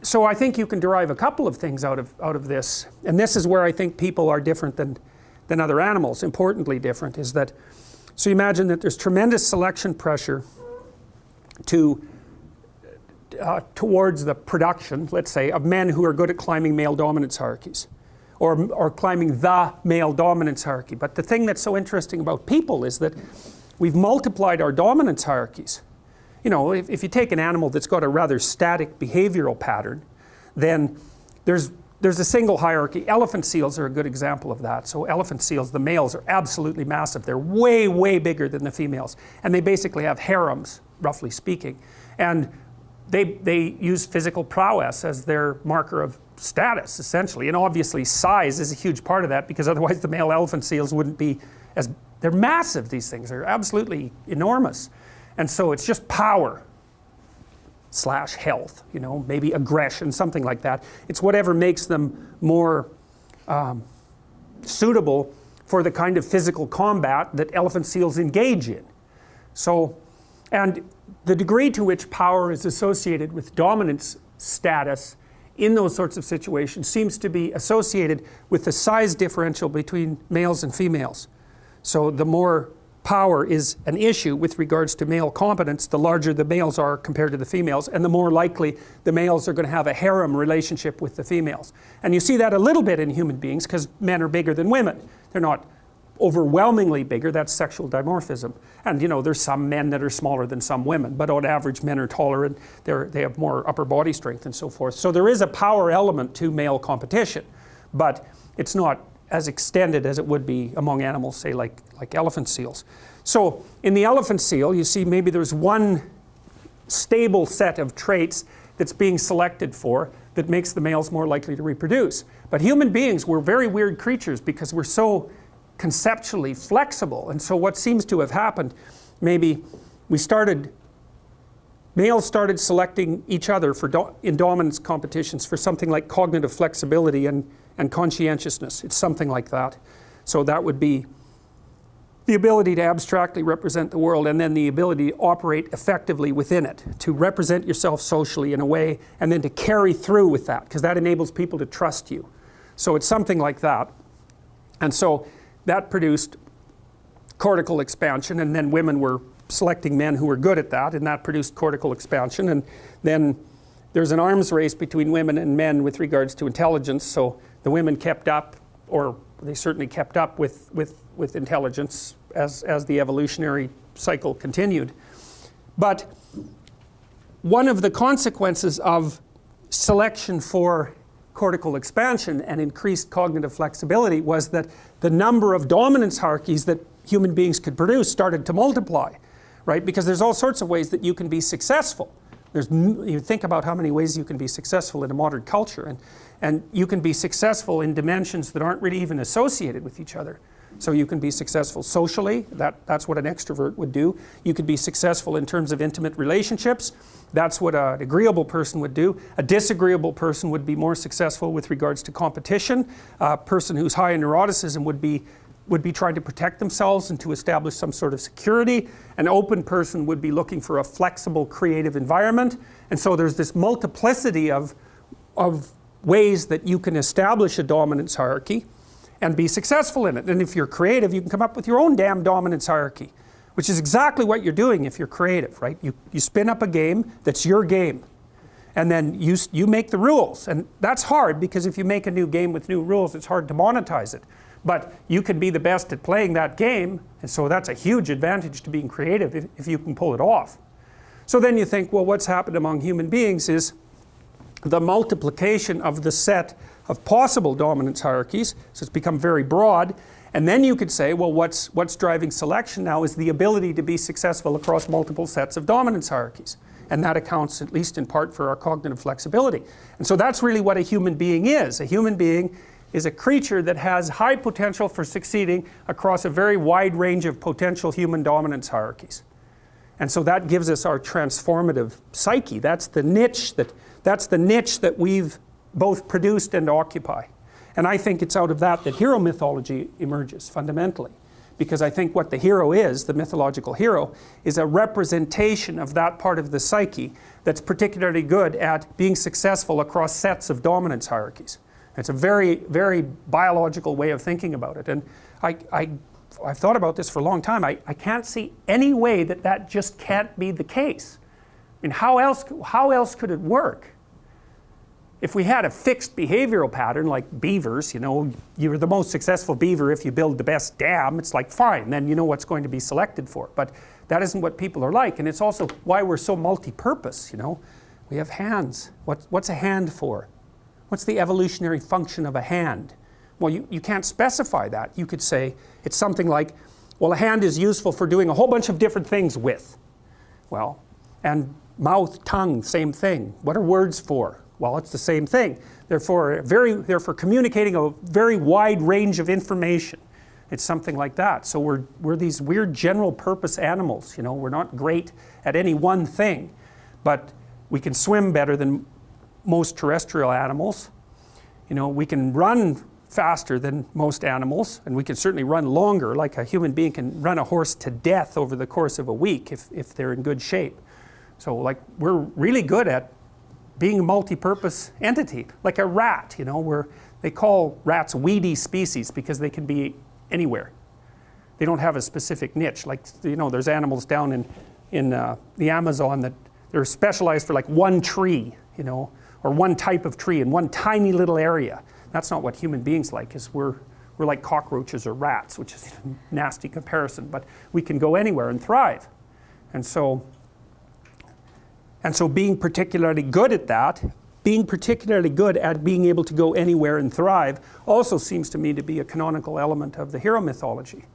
so I think you can derive a couple of things out of this, and this is where I think people are different than other animals, importantly different, is that, so you imagine that there's tremendous selection pressure towards the production, let's say, of men who are good at climbing male dominance hierarchies, or climbing the male dominance hierarchy. But the thing that's so interesting about people is that we've multiplied our dominance hierarchies. You know, if you take an animal that's got a rather static behavioral pattern, then there's a single hierarchy. Elephant seals are a good example of that. So elephant seals, the males are absolutely massive. They're way, way bigger than the females. And they basically have harems, roughly speaking. And they use physical prowess as their marker of status, essentially. And obviously size is a huge part of that, because otherwise the male elephant seals wouldn't be as, they're massive, these things. They're absolutely enormous. And so it's just power / health, you know, maybe aggression, something like that. It's whatever makes them more suitable for the kind of physical combat that elephant seals engage in. So, and the degree to which power is associated with dominance status in those sorts of situations seems to be associated with the size differential between males and females. So the more power is an issue with regards to male competence, the larger the males are compared to the females, and the more likely the males are going to have a harem relationship with the females. And you see that a little bit in human beings, because men are bigger than women. They're not overwhelmingly bigger, that's sexual dimorphism. And you know, there's some men that are smaller than some women, but on average men are taller and they have more upper body strength and so forth. So there is a power element to male competition, but it's not as extended as it would be among animals, say like elephant seals. So in the elephant seal, you see maybe there's one stable set of traits that's being selected for that makes the males more likely to reproduce. But human beings, we're very weird creatures because we're so conceptually flexible. And so what seems to have happened, maybe males started selecting each other in dominance competitions for something like cognitive flexibility and conscientiousness. It's something like that. So that would be the ability to abstractly represent the world, and then the ability to operate effectively within it, to represent yourself socially in a way, and then to carry through with that, because that enables people to trust you. So it's something like that. And so that produced cortical expansion, and then women were selecting men who were good at that, and that produced cortical expansion. And then there's an arms race between women and men with regards to intelligence. So the women kept up, or they certainly kept up with intelligence as the evolutionary cycle continued. But one of the consequences of selection for cortical expansion and increased cognitive flexibility was that the number of dominance hierarchies that human beings could produce started to multiply, right? Because there's all sorts of ways that you can be successful. You think about how many ways you can be successful in a modern culture, and you can be successful in dimensions that aren't really even associated with each other. So you can be successful socially, that's what an extrovert would do. You could be successful in terms of intimate relationships, that's what an agreeable person would do. A disagreeable person would be more successful with regards to competition. A person who's high in neuroticism would be trying to protect themselves and to establish some sort of security. An open person would be looking for a flexible, creative environment. And so there's this multiplicity of ways that you can establish a dominance hierarchy and be successful in it. And if you're creative, you can come up with your own damn dominance hierarchy, which is exactly what you're doing if you're creative, right? You spin up a game that's your game, and then you make the rules. And that's hard, because if you make a new game with new rules, it's hard to monetize it. But you can be the best at playing that game, and so that's a huge advantage to being creative if you can pull it off. So then you think, well, what's happened among human beings is the multiplication of the set of possible dominance hierarchies, so it's become very broad. And then you could say, well, what's driving selection now is the ability to be successful across multiple sets of dominance hierarchies. And that accounts, at least in part, for our cognitive flexibility. And so that's really what a human being is. A human being is a creature that has high potential for succeeding across a very wide range of potential human dominance hierarchies. And so that gives us our transformative psyche. That's the niche that we've both produced and occupy. And I think it's out of that hero mythology emerges fundamentally. because I think what the hero is, the mythological hero, is a representation of that part of the psyche that's particularly good at being successful across sets of dominance hierarchies. It's a very, very biological way of thinking about it. And I've thought about this for a long time. I can't see any way that that just can't be the case. I mean, how else could it work? If we had a fixed behavioral pattern like beavers, you know, you're the most successful beaver if you build the best dam, it's like fine, then you know what's going to be selected for. But that isn't what people are like, and it's also why we're so multi-purpose, you know. We have hands. What's a hand for? What's the evolutionary function of a hand? Well, you can't specify that. You could say it's something like, well, a hand is useful for doing a whole bunch of different things with. Well, and mouth, tongue, same thing. What are words for? Well, it's the same thing. They're for communicating a very wide range of information. It's something like that. So we're these weird general purpose animals. You know, we're not great at any one thing, but we can swim better than most terrestrial animals. You know, we can run faster than most animals, and we can certainly run longer. Like a human being can run a horse to death over the course of a week if they're in good shape. So like we're really good at being a multi-purpose entity, like a rat, you know, they call rats weedy species because they can be anywhere. They don't have a specific niche. Like, you know, there's animals down in the Amazon that they're specialized for like one tree, you know, or one type of tree in one tiny little area. That's not what human beings like, is we're like cockroaches or rats, which is a nasty comparison, but we can go anywhere and thrive. And so being particularly good at that, being particularly good at being able to go anywhere and thrive, also seems to me to be a canonical element of the hero mythology.